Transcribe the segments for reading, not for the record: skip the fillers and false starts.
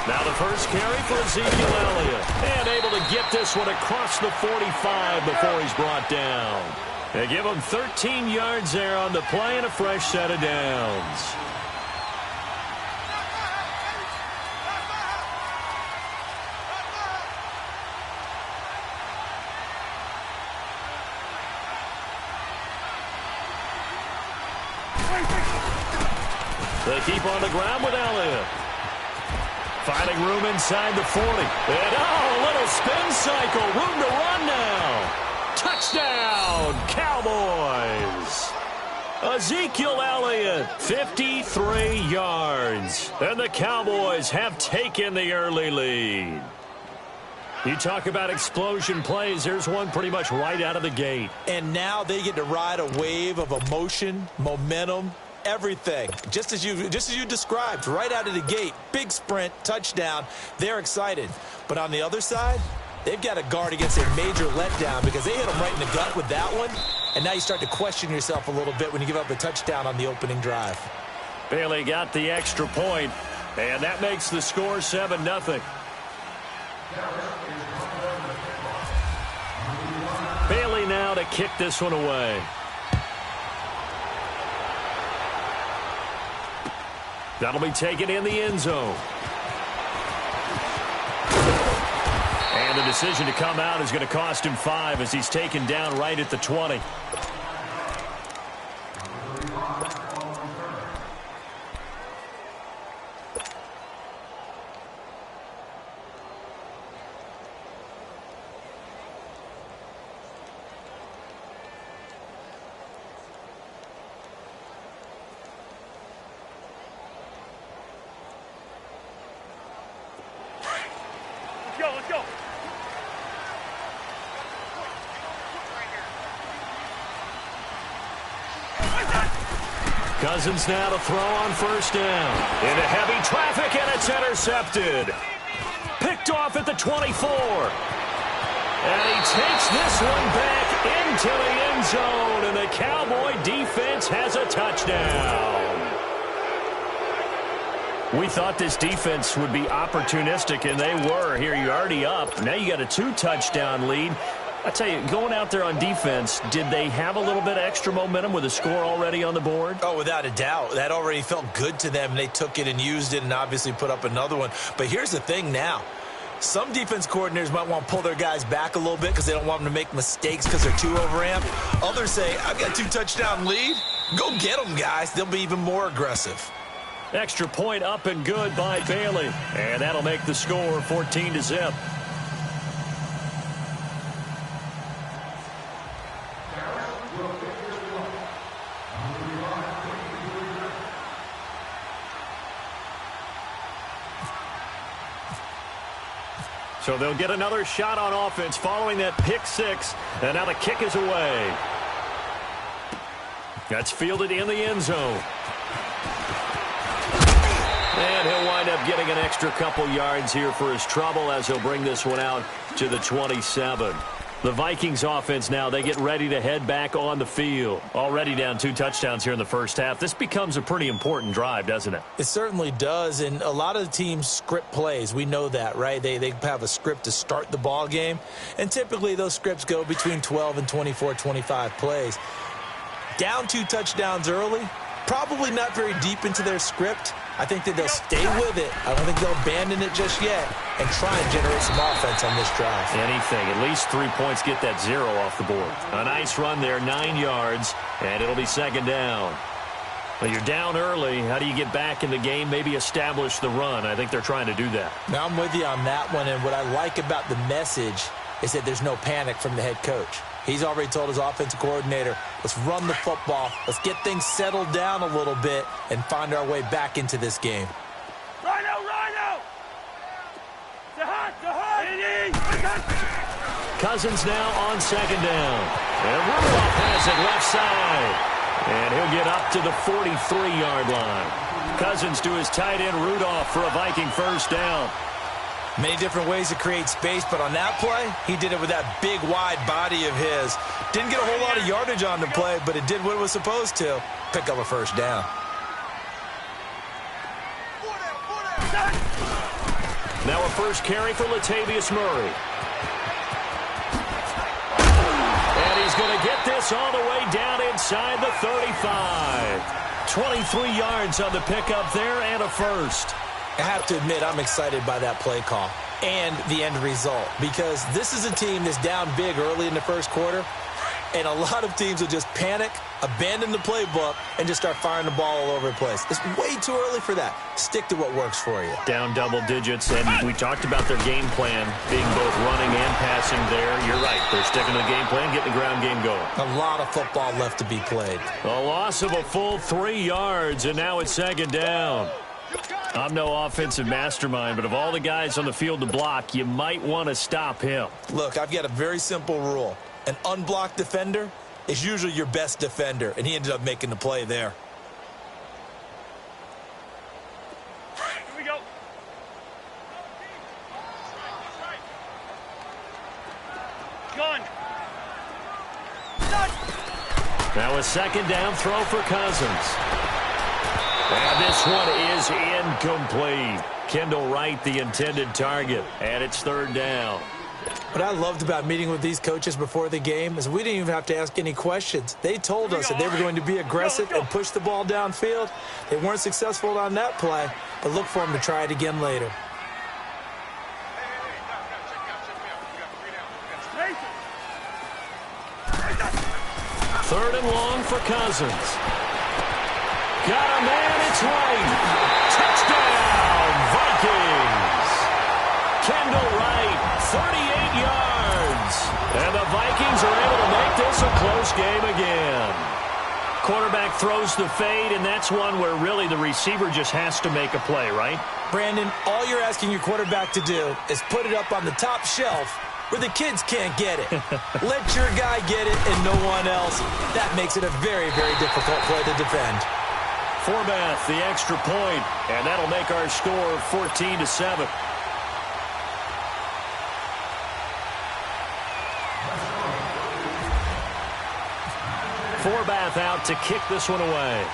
Now the first carry for Ezekiel Elliott. And able to get this one across the 45 before he's brought down. They give him 13 yards there on the play and a fresh set of downs. They keep on the ground with Elliott. Finding room inside the 40. And a little spin cycle. Room to run now. Touchdown, Cowboys. Ezekiel Elliott, 53 yards. And the Cowboys have taken the early lead. You talk about explosion plays. There's one pretty much right out of the gate. And now they get to ride a wave of emotion, momentum, everything. Just as you described, right out of the gate. Big sprint, touchdown. They're excited. But on the other side, they've got to guard against a major letdown because they hit them right in the gut with that one. And now you start to question yourself a little bit when you give up a touchdown on the opening drive. Bailey got the extra point, and that makes the score 7-0. Bailey now to kick this one away. That'll be taken in the end zone. And the decision to come out is going to cost him 5 as he's taken down right at the 20. Let's go. Cousins now to throw on first down. Into heavy traffic, and it's intercepted. Picked off at the 24. And he takes this one back into the end zone, and the Cowboy defense has a touchdown. We thought this defense would be opportunistic, and they were. Here, you're already up. Now you got a 2-touchdown lead. I tell you, going out there on defense, did they have a little bit of extra momentum with a score already on the board? Oh, without a doubt. That already felt good to them. They took it and used it and obviously put up another one. But here's the thing now. Some defense coordinators might want to pull their guys back a little bit because they don't want them to make mistakes because they're too overamped. Others say, I've got a 2-touchdown lead. Go get them, guys. They'll be even more aggressive. Extra point up and good by Bailey. And that'll make the score 14-0. So they'll get another shot on offense following that pick six. And now the kick is away. That's fielded in the end zone. And he'll wind up getting an extra couple yards here for his trouble as he'll bring this one out to the 27. The Vikings offense now, they get ready to head back on the field. Already down 2 touchdowns here in the first half. This becomes a pretty important drive, doesn't it? It certainly does, and a lot of the teams script plays. We know that, right? They have a script to start the ball game, and typically those scripts go between 12 and 24, 25 plays. Down 2 touchdowns early, probably not very deep into their script. I think that they'll stay with it. I don't think they'll abandon it just yet and try and generate some offense on this drive. Anything. At least 3 points, get that 0 off the board. A nice run there, 9 yards, and it'll be second down. Well, you're down early. How do you get back in the game, maybe establish the run? I think they're trying to do that. Now, I'm with you on that one, and what I like about the message is that there's no panic from the head coach. He's already told his offensive coordinator, let's run the football, let's get things settled down a little bit and find our way back into this game. Rhino! The hot! Cousins now on second down. And Rudolph has it left side. And he'll get up to the 43-yard line. Cousins to his tight end Rudolph for a Viking first down. Many different ways to create space, but on that play, he did it with that big, wide body of his. Didn't get a whole lot of yardage on the play, but it did what it was supposed to. Pick up a first down. Now a first carry for Latavius Murray. And he's going to get this all the way down inside the 35. 23 yards on the pickup there and a first. I have to admit, I'm excited by that play call and the end result, because this is a team that's down big early in the first quarter, and a lot of teams will just panic, abandon the playbook, and just start firing the ball all over the place. It's way too early for that. Stick to what works for you. Down double digits, and we talked about their game plan being both running and passing there. You're right. They're sticking to the game plan, getting the ground game going. A lot of football left to be played. A loss of a full 3 yards, and now it's second down. I'm no offensive mastermind, but of all the guys on the field to block, you might want to stop him. Look, I've got a very simple rule. An unblocked defender is usually your best defender, and he ended up making the play there. Here we go. Gun. Now a second down throw for Cousins. And this one is incomplete. Kendall Wright, the intended target, and it's third down. What I loved about meeting with these coaches before the game is we didn't even have to ask any questions. They told us that they were going to be aggressive and push the ball downfield. They weren't successful on that play, but look for them to try it again later. Third and long for Cousins. Got a man, it's Wright. Touchdown, Vikings. Kendall Wright, 38 yards. And the Vikings are able to make this a close game again. Quarterback throws the fade, and that's one where really the receiver just has to make a play, right? Brandon, all you're asking your quarterback to do is put it up on the top shelf where the kids can't get it. Let your guy get it and no one else. That makes it a very, very difficult play to defend. Forbath, the extra point, and that'll make our score 14-7. Forbath out to kick this one away.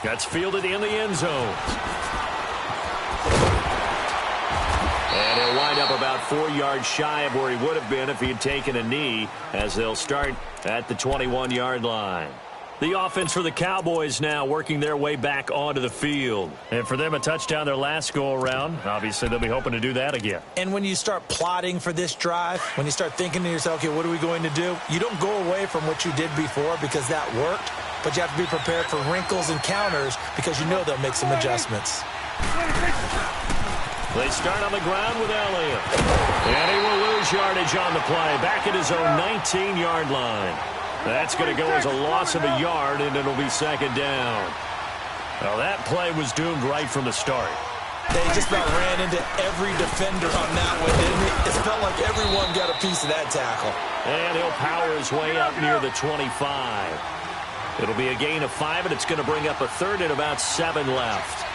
That's fielded in the end zone. And he'll wind up about 4 yards shy of where he would have been if he had taken a knee, as they'll start at the 21-yard line. The offense for the Cowboys now working their way back onto the field. And for them, a touchdown their last go-around. Obviously, they'll be hoping to do that again. And when you start plotting for this drive, when you start thinking to yourself, okay, what are we going to do? You don't go away from what you did before because that worked, but you have to be prepared for wrinkles and counters because you know they'll make some adjustments. They start on the ground with Elliott. And he will lose yardage on the play, back at his own 19-yard line. That's going to go as a loss of a yard, and it'll be second down. Well, that play was doomed right from the start. They just about ran into every defender on that one, didn't it? It felt like everyone got a piece of that tackle. And he'll power his way up near the 25. It'll be a gain of 5, and it's going to bring up a third and about 7 left.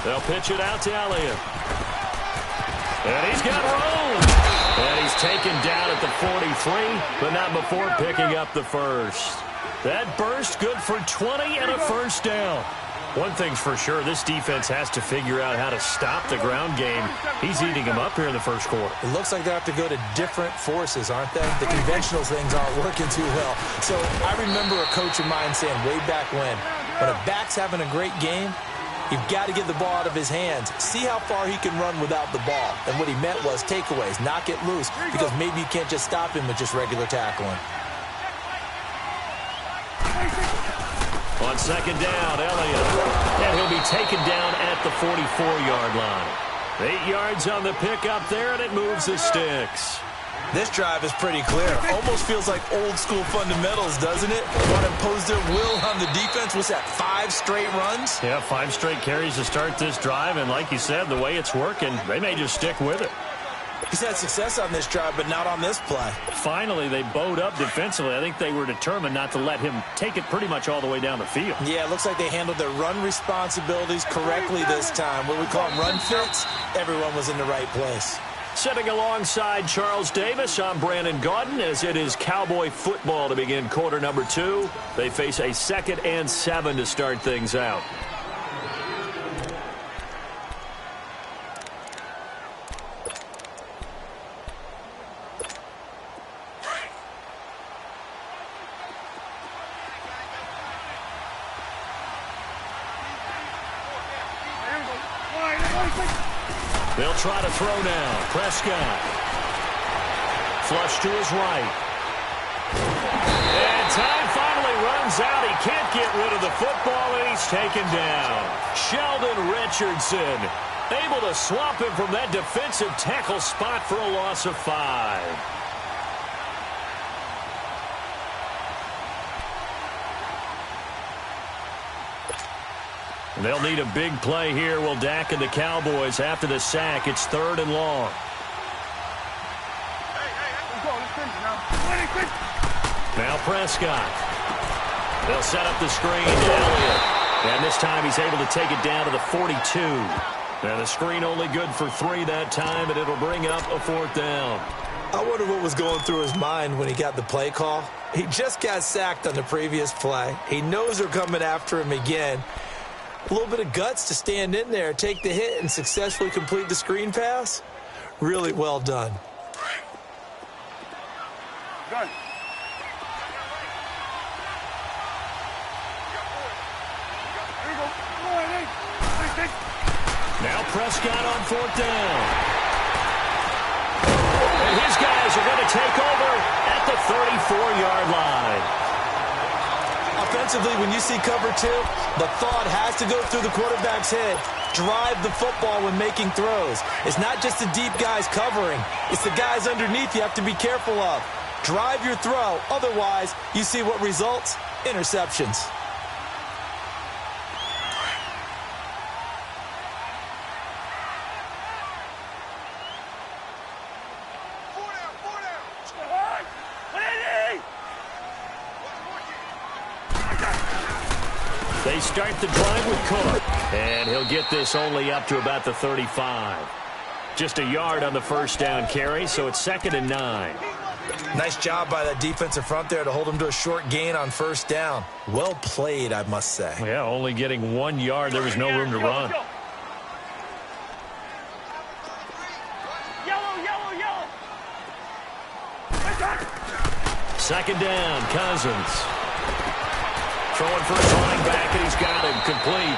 They'll pitch it out to Elliott. And he's got room. And he's taken down at the 43, but not before picking up the first. That burst good for 20 and a first down. One thing's for sure, this defense has to figure out how to stop the ground game. He's eating them up here in the first quarter. It looks like they have to go to different forces, aren't they? The conventional things aren't working too well. So I remember a coach of mine saying way back when a back's having a great game, you've got to get the ball out of his hands. See how far he can run without the ball. And what he meant was takeaways, knock it loose, because maybe you can't just stop him with just regular tackling. On second down, Elliott. And he'll be taken down at the 44-yard line. 8 yards on the pickup there, and it moves the sticks. This drive is pretty clear. Almost feels like old-school fundamentals, doesn't it? Want to impose their will on the defense. What's that, 5 straight runs? Yeah, 5 straight carries to start this drive, and like you said, the way it's working, they may just stick with it. He's had success on this drive, but not on this play. Finally, they bowed up defensively. I think they were determined not to let him take it pretty much all the way down the field. Yeah, it looks like they handled their run responsibilities correctly this time. What we call them run fits, everyone was in the right place. Sitting alongside Charles Davis, I'm Brandon Gaudin, as it is Cowboy football to begin quarter number 2. They face a 2nd and 7 to start things out. They'll try to throw now. Prescott. Flush to his right. And time finally runs out. He can't get rid of the football, and he's taken down. Sheldon Richardson able to swap him from that defensive tackle spot for a loss of 5. They'll need a big play here. Will Dak and the Cowboys after the sack. It's 3rd and long. Now Prescott. They'll set up the screen to Elliott. And this time he's able to take it down to the 42. And the screen only good for 3 that time, and it'll bring up a 4th down. I wonder what was going through his mind when he got the play call. He just got sacked on the previous play. He knows they're coming after him again. A little bit of guts to stand in there, take the hit, and successfully complete the screen pass. Really well done. Gun. Now Prescott on 4th down. And his guys are going to take over at the 34-yard line. Offensively, when you see cover 2, the thought has to go through the quarterback's head. Drive the football when making throws. It's not just the deep guys covering. It's the guys underneath you have to be careful of. Drive your throw. Otherwise, you see what results? Interceptions. They start the drive with Cook. And he'll get this only up to about the 35. Just a yard on the first down carry, so it's 2nd and 9. Nice job by that defensive front there to hold him to a short gain on first down. Well played, I must say. Yeah, only getting 1 yard. There was no room to run. Yellow. 2nd down, Cousins. Throwing for his running back, and he's got him complete.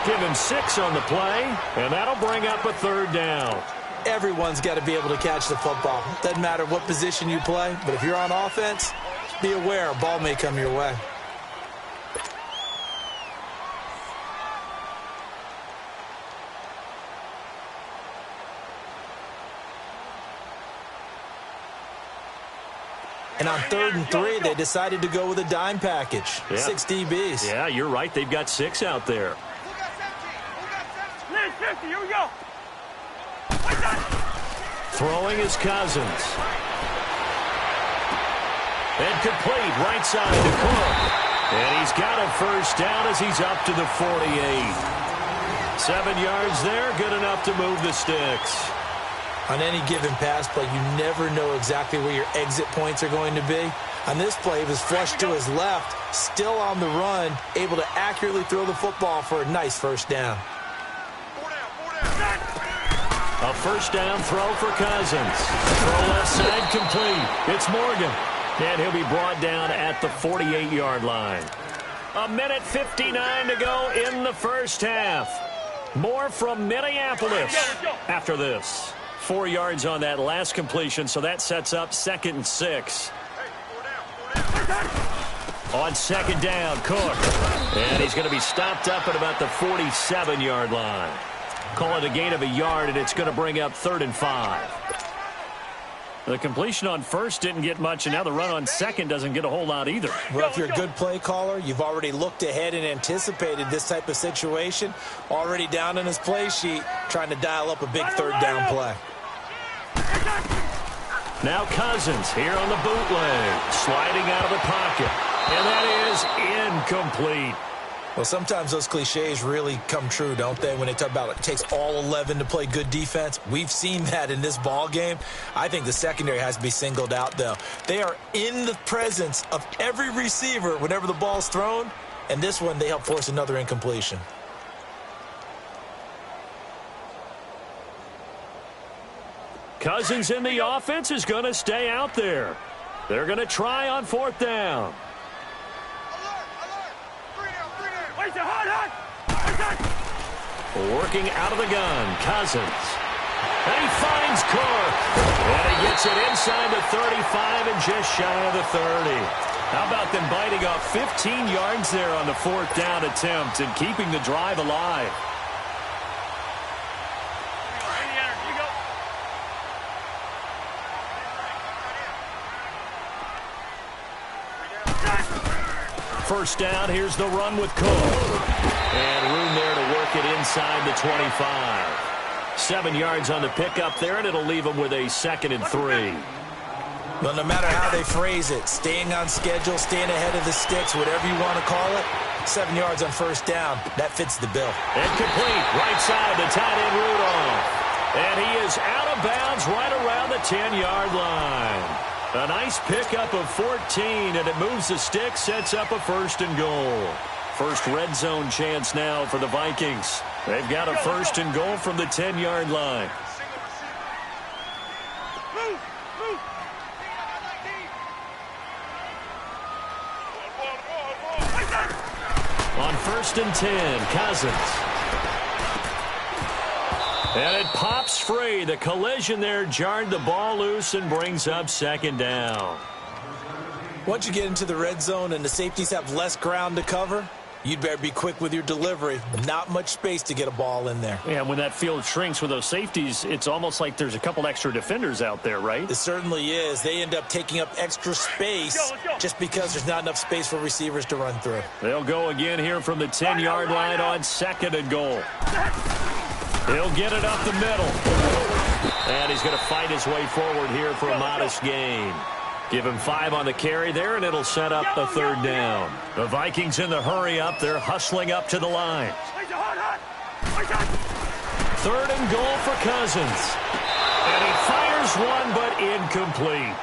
Give him 6 on the play, and that'll bring up a 3rd down. Everyone's got to be able to catch the football. Doesn't matter what position you play, but if you're on offense, be aware a ball may come your way. And on 3rd and 3, they decided to go with a dime package. Yeah. 6 DBs. Yeah, you're right. They've got 6 out there. Here we go. Throwing is Cousins. And complete right side to Cook. And he's got a first down as he's up to the 48. 7 yards there, good enough to move the sticks. On any given pass play, you never know exactly where your exit points are going to be. On this play, he was flushed to his left, still on the run, able to accurately throw the football for a nice first down. A first down throw for Cousins. Throw left side complete. It's Morgan. And he'll be brought down at the 48-yard line. 1:59 to go in the first half. More from Minneapolis after this. 4 yards on that last completion, so that sets up 2nd and 6. On 2nd down, Cook. And he's going to be stopped up at about the 47-yard line. Call it a gain of a yard, and it's going to bring up 3rd and 5. The completion on first didn't get much, and now the run on second doesn't get a whole lot either. Well, if you're a good play caller, you've already looked ahead and anticipated this type of situation. Already down in his play sheet, trying to dial up a big 3rd down play. Now Cousins here on the bootleg, sliding out of the pocket. And that is incomplete. Well, sometimes those cliches really come true, don't they? When they talk about it takes all 11 to play good defense. We've seen that in this ball game. I think the secondary has to be singled out, though. They are in the presence of every receiver whenever the ball's thrown. And this one, they help force another incompletion. Cousins in the offense is going to stay out there. They're going to try on fourth down. Working out of the gun, Cousins. And he finds Cook. And he gets it inside the 35 and just shy of the 30. How about them biting off 15 yards there on the fourth down attempt and keeping the drive alive? First down, here's the run with Cook. And room there to work it inside the 25. 7 yards on the pickup there, and it'll leave them with a 2nd and 3. Well, no matter how they phrase it, staying on schedule, staying ahead of the sticks, whatever you want to call it, 7 yards on first down, that fits the bill. And complete, right side, the tight end Rudolph. And he is out of bounds right around the 10-yard line. A nice pickup of 14, and it moves the stick, sets up a 1st and goal. First red zone chance now for the Vikings. They've got a 1st and goal from the 10-yard line. On 1st and 10, Cousins. And it pops free. The collision there jarred the ball loose and brings up 2nd down. Once you get into the red zone and the safeties have less ground to cover, you'd better be quick with your delivery. Not much space to get a ball in there. Yeah, when that field shrinks with those safeties, it's almost like there's a couple extra defenders out there, right? It certainly is. They end up taking up extra space just because there's not enough space for receivers to run through. They'll go again here from the 10-yard line on 2nd and goal. He'll get it up the middle. And he's going to fight his way forward here for a modest gain. Give him 5 on the carry there, and it'll set up a 3rd down. The Vikings in the hurry up. They're hustling up to the line. 3rd and goal for Cousins. And he fires one, but incomplete.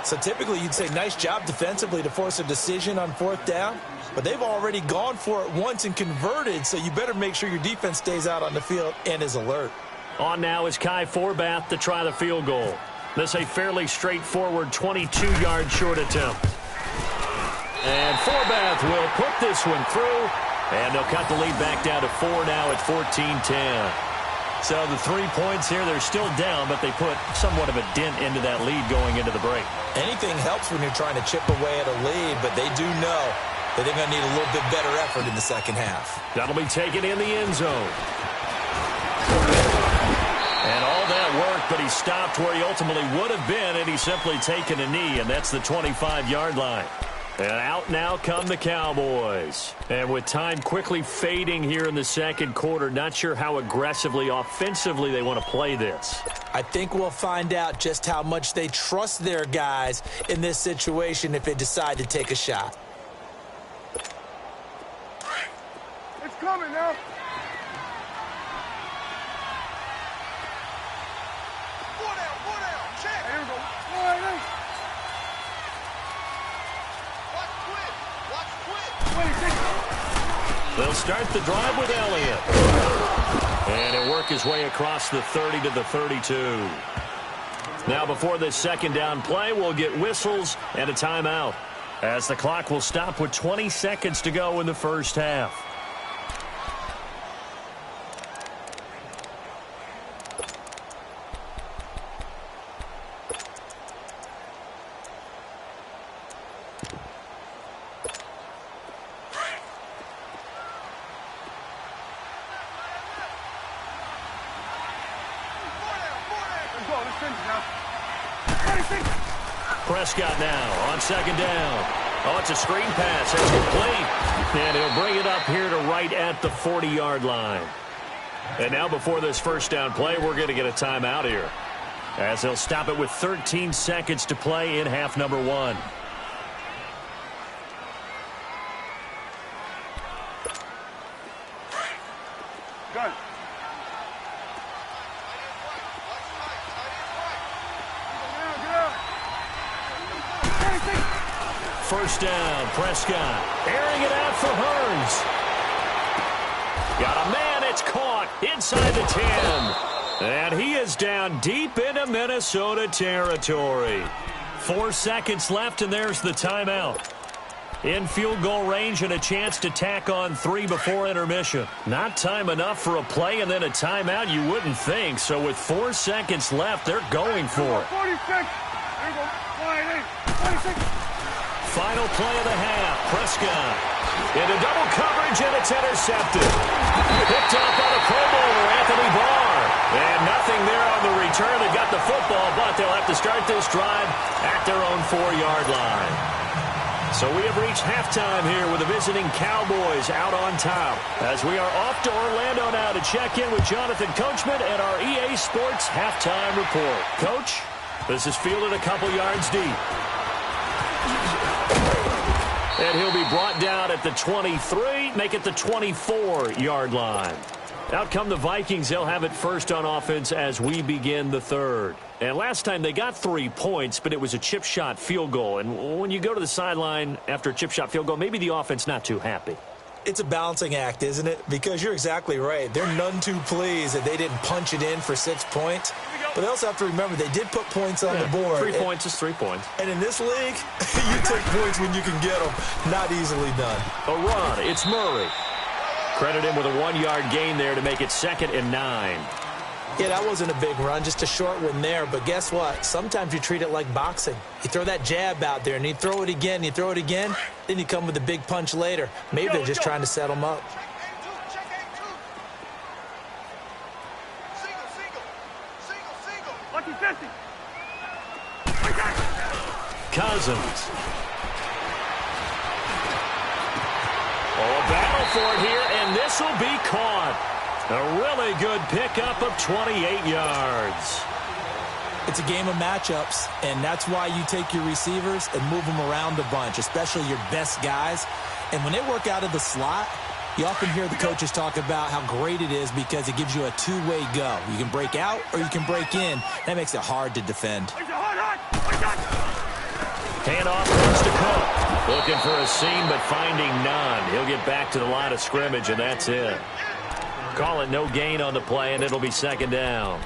So typically you'd say nice job defensively to force a decision on 4th down. But they've already gone for it once and converted, so you better make sure your defense stays out on the field and is alert. On now is Kai Forbath to try the field goal. This a fairly straightforward 22-yard short attempt. And Forbath will put this one through, and they'll cut the lead back down to 4 now at 14-10. So the 3 points here, they're still down, but they put somewhat of a dent into that lead going into the break. Anything helps when you're trying to chip away at a lead, but they do know that they're going to need a little bit better effort in the second half. That'll be taken in the end zone. And all that worked, but he stopped where he ultimately would have been, and he's simply taken a knee, and that's the 25-yard line. And out now come the Cowboys. And with time quickly fading here in the second quarter, not sure how aggressively, offensively they want to play this. I think we'll find out just how much they trust their guys in this situation if they decide to take a shot. It's coming now. Four down, check. Here we go. All right. They'll start the drive with Elliott. And he'll work his way across the 30 to the 32. Now before this second down play, we'll get whistles and a timeout, as the clock will stop with 20 seconds to go in the first half. Prescott now on second down. Oh, it's a screen pass. It's complete. And he'll bring it up here to right at the 40-yard line. And now before this first down play, we're going to get a timeout here. as they'll stop it with 13 seconds to play in half number one. Go. First down, Prescott. Airing it out for Hearns. Got a man, it's caught inside the 10. And he is down deep into Minnesota territory. 4 seconds left, and there's the timeout. In field goal range and a chance to tack on 3 before intermission. Not time enough for a play and then a timeout, you wouldn't think. So with 4 seconds left, they're going for it. 46. There you go. 46. Final play of the half. Prescott into double coverage, and it's intercepted. Picked up by the Pro Bowler, Anthony Barr. And nothing there on the return. They got the football, but they'll have to start this drive at their own 4-yard line. So we have reached halftime here with the visiting Cowboys out on top. As we are off to Orlando now to check in with Jonathan Coachman and our EA Sports halftime report. Coach, this is fielded a couple yards deep. And he'll be brought down at the 23, make it the 24-yard line. Out come the Vikings. They'll have it first on offense as we begin the third. And last time they got 3 points, but it was a chip shot field goal. And when you go to the sideline after a chip shot field goal, maybe the offense not too happy. It's a balancing act, isn't it? Because you're exactly right. They're none too pleased that they didn't punch it in for 6 points. But they also have to remember they did put points on the board. 3 points is 3 points. And in this league, you take points when you can get them. Not easily done. A run. It's Murray. Credit him with a 1-yard gain there to make it 2nd and 9. Yeah, that wasn't a big run, just a short one there. But guess what? Sometimes you treat it like boxing. You throw that jab out there, and you throw it again, then you come with a big punch later. Maybe they're just trying to set them up. Cousins. Oh, a battle for it here, and this will be caught. A really good pickup of 28 yards. It's a game of matchups, and that's why you take your receivers and move them around a bunch, especially your best guys. And when they work out of the slot, you often hear the coaches talk about how great it is because it gives you a two-way go. You can break out or you can break in. That makes it hard to defend. Handoff goes to Cook. Looking for a seam, but finding none. He'll get back to the line of scrimmage, and that's it. Call it no gain on the play, and it'll be 2nd down.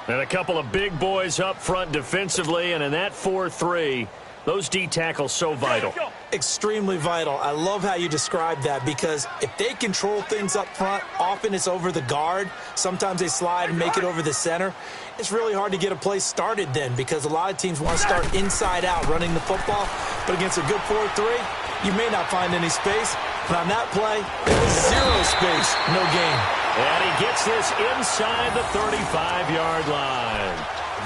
And a couple of big boys up front defensively, and in that 4-3, those D tackles so vital. Extremely vital. I love how you describe that because if they control things up front, often it's over the guard. Sometimes they slide and make it over the center. It's really hard to get a play started then because a lot of teams want to start inside out running the football. But against a good 4-3, you may not find any space. But on that play, there was zero space, no gain. And he gets this inside the 35-yard line.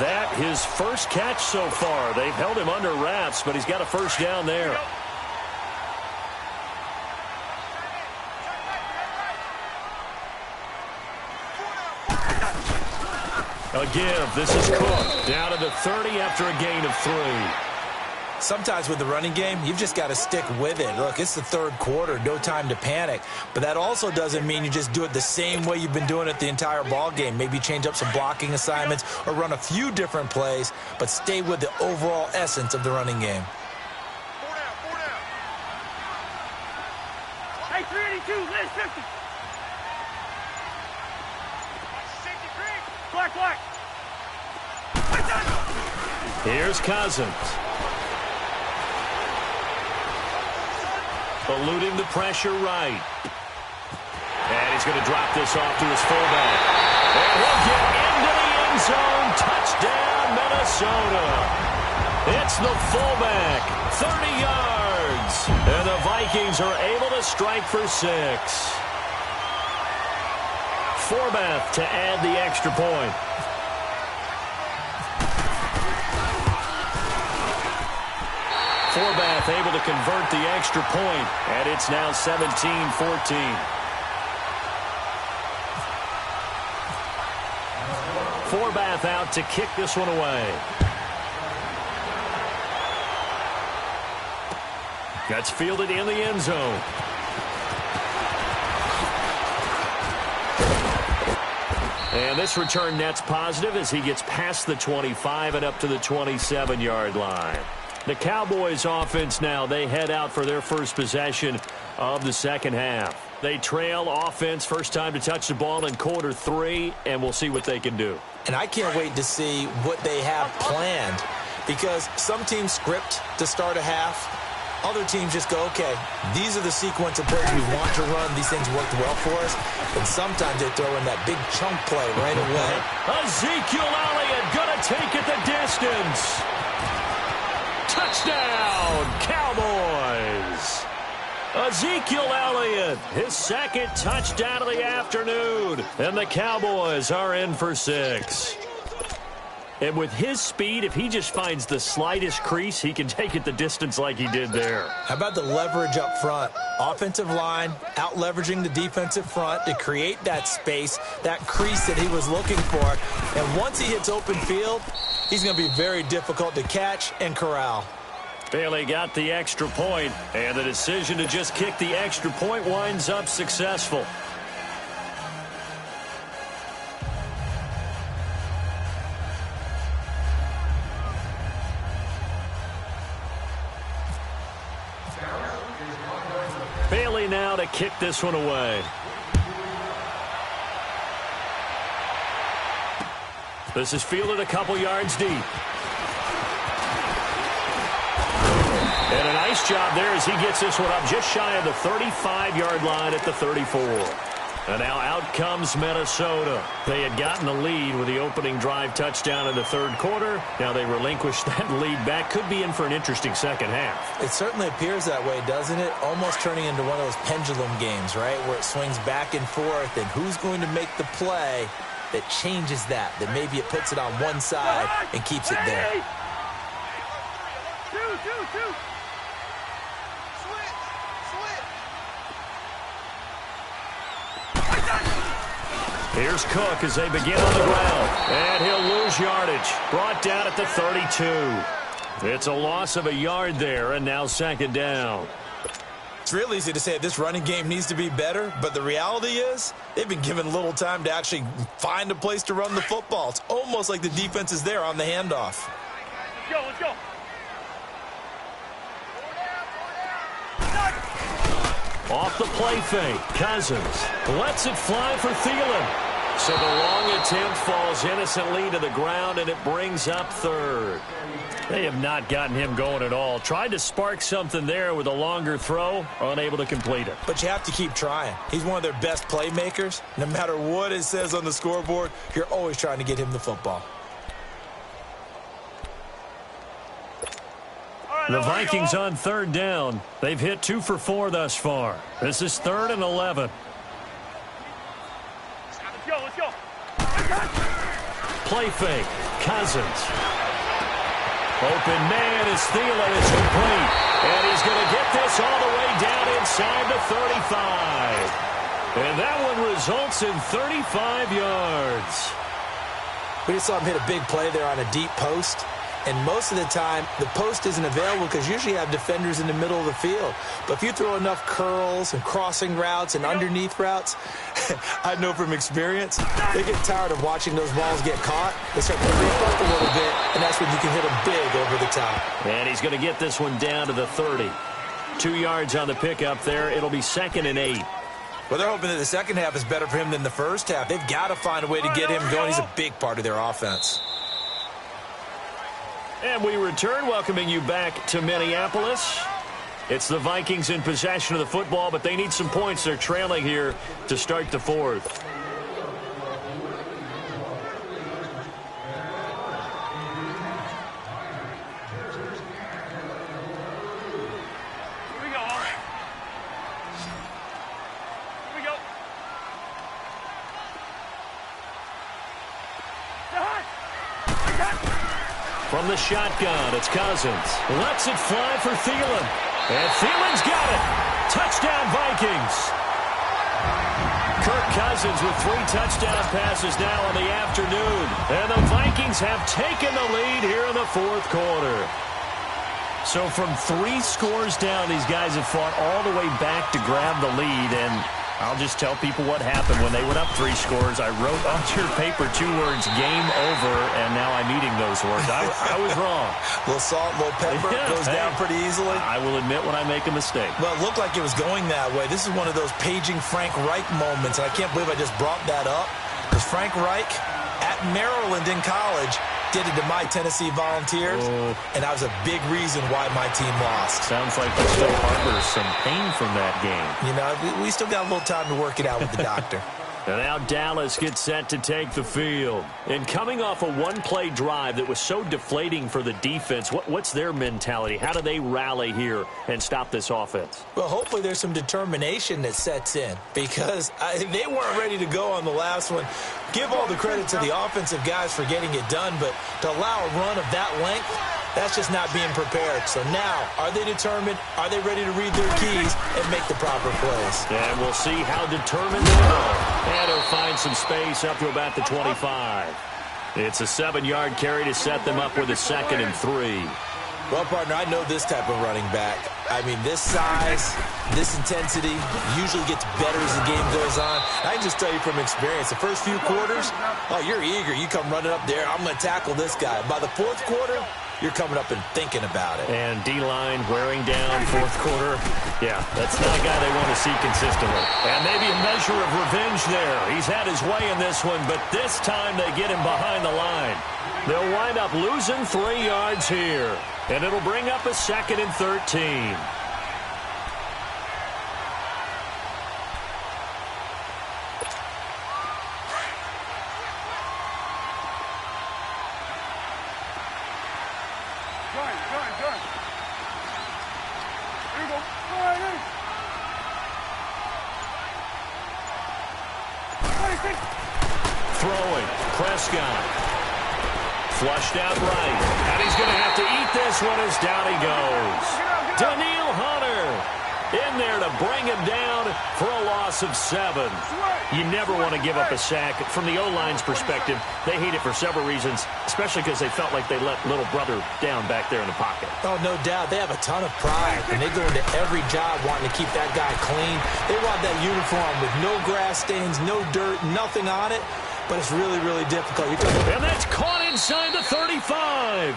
That his first catch so far. They've held him under wraps, but he's got a first down there. A give. This is Cook. Down to the 30 after a gain of 3. Sometimes with the running game, you've just got to stick with it. Look, it's the third quarter, no time to panic. But that also doesn't mean you just do it the same way you've been doing it the entire ball game. Maybe change up some blocking assignments or run a few different plays, but stay with the overall essence of the running game. 4 down. Hey, 382, Liz 50. Black. Here's Cousins. Eluding the pressure right. And he's going to drop this off to his fullback. And he'll get into the end zone. Touchdown, Minnesota. It's the fullback. 30 yards. And the Vikings are able to strike for 6. Forbath to add the extra point. Forbath able to convert the extra point, and it's now 17-14. Forbath out to kick this one away. That's fielded in the end zone. And this return net's positive as he gets past the 25 and up to the 27-yard line. The Cowboys offense now, they head out for their first possession of the second half. They trail offense, first time to touch the ball in quarter 3, and we'll see what they can do. And I can't wait to see what they have planned, because some teams script to start a half. Other teams just go, okay, these are the sequence of plays we want to run. These things worked well for us. And sometimes they throw in that big chunk play right away. Ezekiel Elliott going to take it the distance. Touchdown, Cowboys. Ezekiel Elliott, his second touchdown of the afternoon. And the Cowboys are in for 6. And with his speed, if he just finds the slightest crease, he can take it the distance like he did there. How about the leverage up front? Offensive line out-leveraging the defensive front to create that space, that crease that he was looking for. And once he hits open field, he's going to be very difficult to catch and corral. Bailey got the extra point, and the decision to just kick the extra point winds up successful. Bailey now to kick this one away. This is fielded a couple yards deep. And a nice job there as he gets this one up just shy of the 35-yard line at the 34. And now out comes Minnesota. They had gotten the lead with the opening drive touchdown in the third quarter. Now they relinquish that lead back. Could be in for an interesting second half. It certainly appears that way, doesn't it? Almost turning into one of those pendulum games, right, where it swings back and forth, and who's going to make the play that changes that maybe it puts it on one side and keeps it there. Two. Here's Cook as they begin on the ground. And he'll lose yardage. Brought down at the 32. It's a loss of a yard there, and now second down. It's real easy to say this running game needs to be better, but the reality is they've been given little time to actually find a place to run the football. It's almost like the defense is there on the handoff. Let's go. Off the play fake, Cousins lets it fly for Thielen. So the long attempt falls innocently to the ground, and it brings up third. They have not gotten him going at all. Tried to spark something there with a longer throw, unable to complete it. But you have to keep trying. He's one of their best playmakers. No matter what it says on the scoreboard, you're always trying to get him the football. The Vikings on third down. They've hit 2 for 4 thus far. This is 3rd and 11. Let's go. Play fake. Cousins. Open man is Thielen. It's complete. And he's going to get this all the way down inside the 35. And that one results in 35 yards. We just saw him hit a big play there on a deep post. And most of the time, the post isn't available because usually you have defenders in the middle of the field. But if you throw enough curls and crossing routes and underneath routes, I know from experience, they get tired of watching those balls get caught. They start to creep up a little bit, and that's when you can hit them big over the top. And he's going to get this one down to the 30. 2 yards on the pickup there. It'll be 2nd and 8. Well, they're hoping that the second half is better for him than the first half. They've got to find a way to get him going. He's a big part of their offense. And we return, welcoming you back to Minneapolis. It's the Vikings in possession of the football, but they need some points. They're trailing here to start the fourth. Here we go. From the shotgun, it's Cousins. Lets it fly for Thielen. And Thielen's got it. Touchdown, Vikings. Kirk Cousins with 3 touchdown passes now in the afternoon. And the Vikings have taken the lead here in the fourth quarter. So from 3 scores down, these guys have fought all the way back to grab the lead. And I'll just tell people what happened when they went up 3 scores. I wrote onto your paper 2 words, game over, and now I'm eating those words. I was wrong. A little salt, a little pepper, goes down pretty easily. I will admit when I make a mistake. Well, it looked like it was going that way. This is one of those paging Frank Reich moments, and I can't believe I just brought that up, because Frank Reich at Maryland in college did it to my Tennessee Volunteers, and that was a big reason why my team lost. Sounds like you still harbor some pain from that game. You know, we still got a little time to work it out with the doctor. And now Dallas gets set to take the field. And coming off a one-play drive that was so deflating for the defense, what's their mentality? How do they rally here and stop this offense? Well, hopefully there's some determination that sets in, because they weren't ready to go on the last one. Give all the credit to the offensive guys for getting it done, but to allow a run of that length, that's just not being prepared. So now, are they determined? Are they ready to read their keys and make the proper plays? And we'll see how determined they are. And he'll find some space up to about the 25. It's a 7-yard carry to set them up with a 2nd and 3. Well, partner, I know this type of running back. I mean, this size, this intensity usually gets better as the game goes on. I can just tell you from experience, the first few quarters, oh, you're eager. You come running up there, I'm going to tackle this guy. By the 4th quarter, you're coming up and thinking about it. And D-line wearing down 4th quarter. Yeah, that's not a guy they want to see consistently. And maybe a measure of revenge there. He's had his way in this one, but this time they get him behind the line. They'll wind up losing 3 yards here. And it'll bring up a 2nd and 13. Throwing, Prescott. Flushed out right. And he's going to have to eat this one as down he goes. Daniil Hunter in there to bring him down for a loss of 7. You never want to give up a sack. From the O-line's perspective, they hate it for several reasons, especially because they felt like they let little brother down back there in the pocket. Oh, no doubt. They have a ton of pride, and they go into every job wanting to keep that guy clean. They want that uniform with no grass stains, no dirt, nothing on it. But it's really, really difficult. And that's caught inside the 35.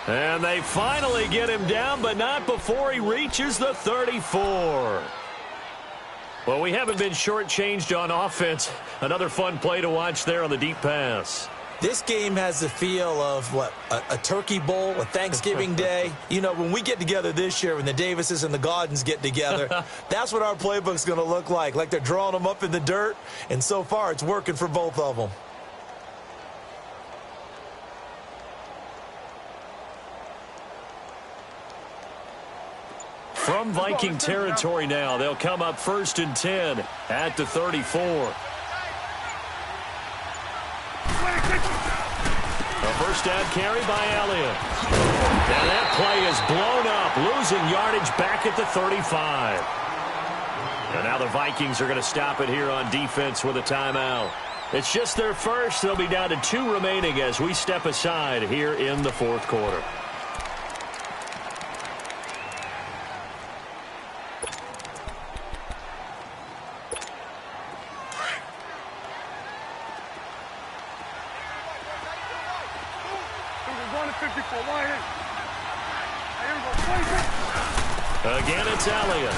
And they finally get him down, but not before he reaches the 34. Well, we haven't been shortchanged on offense. Another fun play to watch there on the deep pass. This game has the feel of, a turkey bowl, a Thanksgiving day. You know, when we get together this year, when the Davises and the Gaudens get together, that's what our playbook's going to look like they're drawing them up in the dirt, and so far it's working for both of them. From Viking territory now, they'll come up 1st and 10 at the 34. A first down carry by Elliott. And that play is blown up, losing yardage back at the 35. And now the Vikings are going to stop it here on defense with a timeout. It's just their first. They'll be down to 2 remaining as we step aside here in the 4th quarter. Again, it's Elliott.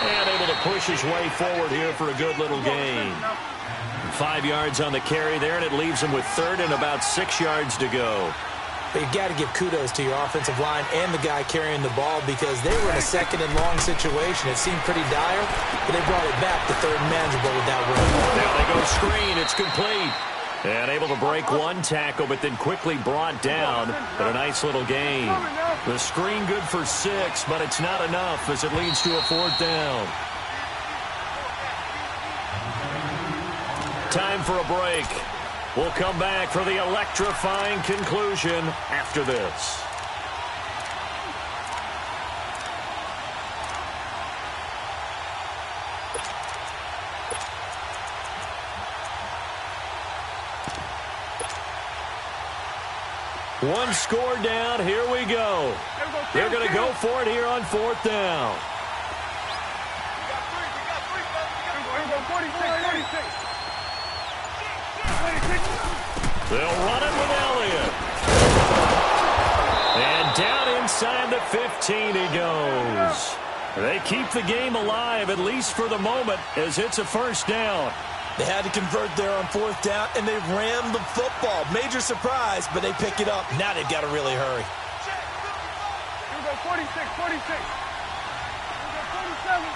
And able to push his way forward here for a good little gain. 5 yards on the carry there, and it leaves him with 3rd and about 6 yards to go. But you've got to give kudos to your offensive line and the guy carrying the ball, because they were in a 2nd and long situation. It seemed pretty dire, but they brought it back to 3rd and manageable with that run. Now they go screen. It's complete. And able to break one tackle, but then quickly brought down. But a nice little gain. The screen good for 6, but it's not enough as it leads to a 4th down. Time for a break. We'll come back for the electrifying conclusion after this. One score down. Here we go. They're going to go for it here on 4th down. They'll run it with Elliott. And down inside the 15 he goes. They keep the game alive, at least for the moment, as it's a 1st down. They had to convert there on 4th down, and they ran the football. Major surprise, but they pick it up. Now they've got to really hurry. Here we go, 46, 46. Here we go, 47.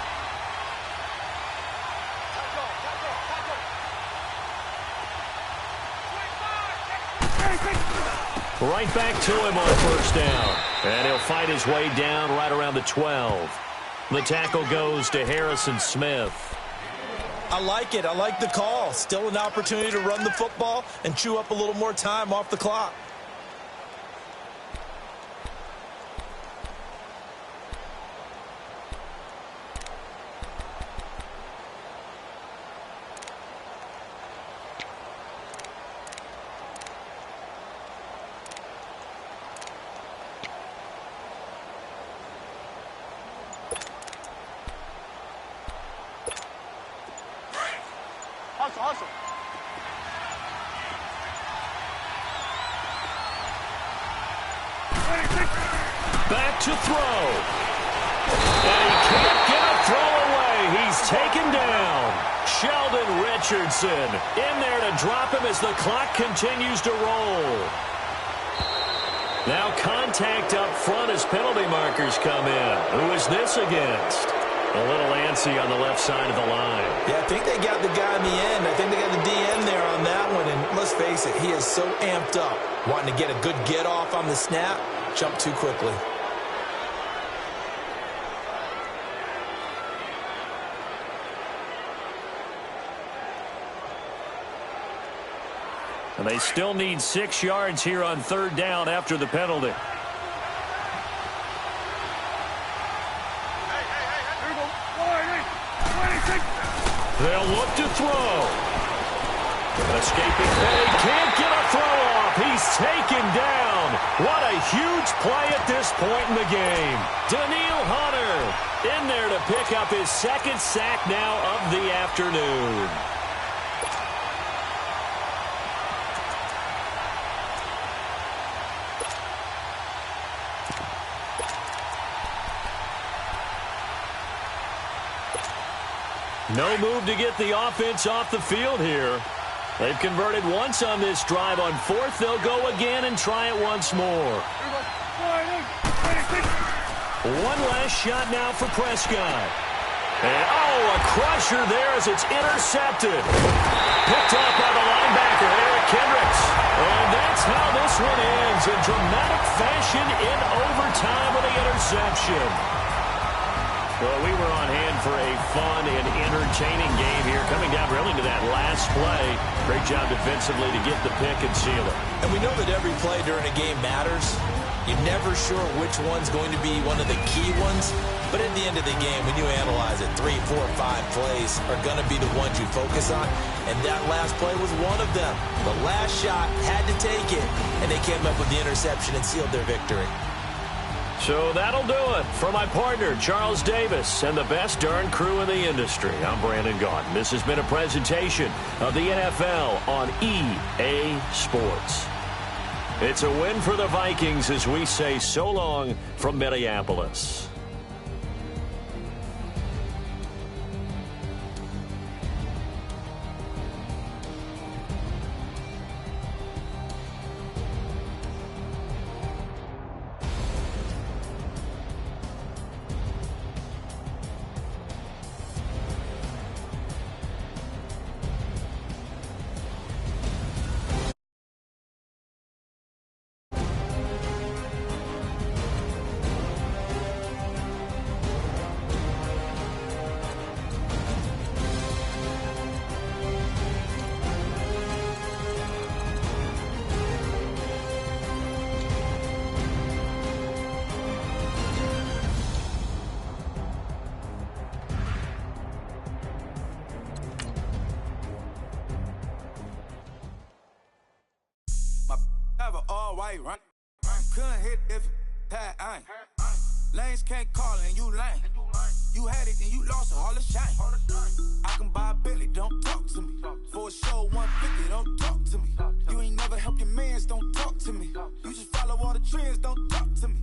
Right back to him on 1st down. And he'll fight his way down right around the 12. The tackle goes to Harrison Smith. I like it. I like the call. Still an opportunity to run the football and chew up a little more time off the clock. Hustle. Back to throw. And he can't get a throw away. He's taken down. Sheldon Richardson in there to drop him as the clock continues to roll. Now contact up front as penalty markers come in. Who is this against? A little antsy on the left side of the line. Yeah, I think they got the guy in the end. I think they got the DN there on that one. And let's face it, he is so amped up. Wanting to get a good get off on the snap, jump too quickly. And they still need 6 yards here on 3rd down after the penalty. They'll look to throw. Escaping Bay can't get a throw off. He's taken down. What a huge play at this point in the game. Daniil Hunter in there to pick up his 2nd sack now of the afternoon. No move to get the offense off the field here. They've converted once on this drive. On 4th, they'll go again and try it once more. One last shot now for Prescott. And, a crusher there as it's intercepted. Picked off by the linebacker, Eric Kendricks. And that's how this one ends in dramatic fashion in overtime with the interception. Well, we were on hand for a fun and entertaining game here, coming down really to that last play. Great job defensively to get the pick and seal it. And we know that every play during a game matters. You're never sure which one's going to be one of the key ones. But at the end of the game, when you analyze it, 3, 4, 5 plays are going to be the ones you focus on. And that last play was one of them. The last shot had to take it. And they came up with the interception and sealed their victory. So that'll do it. For my partner, Charles Davis, and the best darn crew in the industry, I'm Brandon Gaudin. This has been a presentation of the NFL on EA Sports. It's a win for the Vikings as we say so long from Minneapolis. Have an all-white run. couldn't hit if it had ain't. Lanes can't call and you lame. You had it and you lost it, all the shame. I can buy a Billy, don't talk to me. For a show 150, don't talk to me. You ain't never help your mans, don't talk to me. You just follow all the trends, don't talk to me.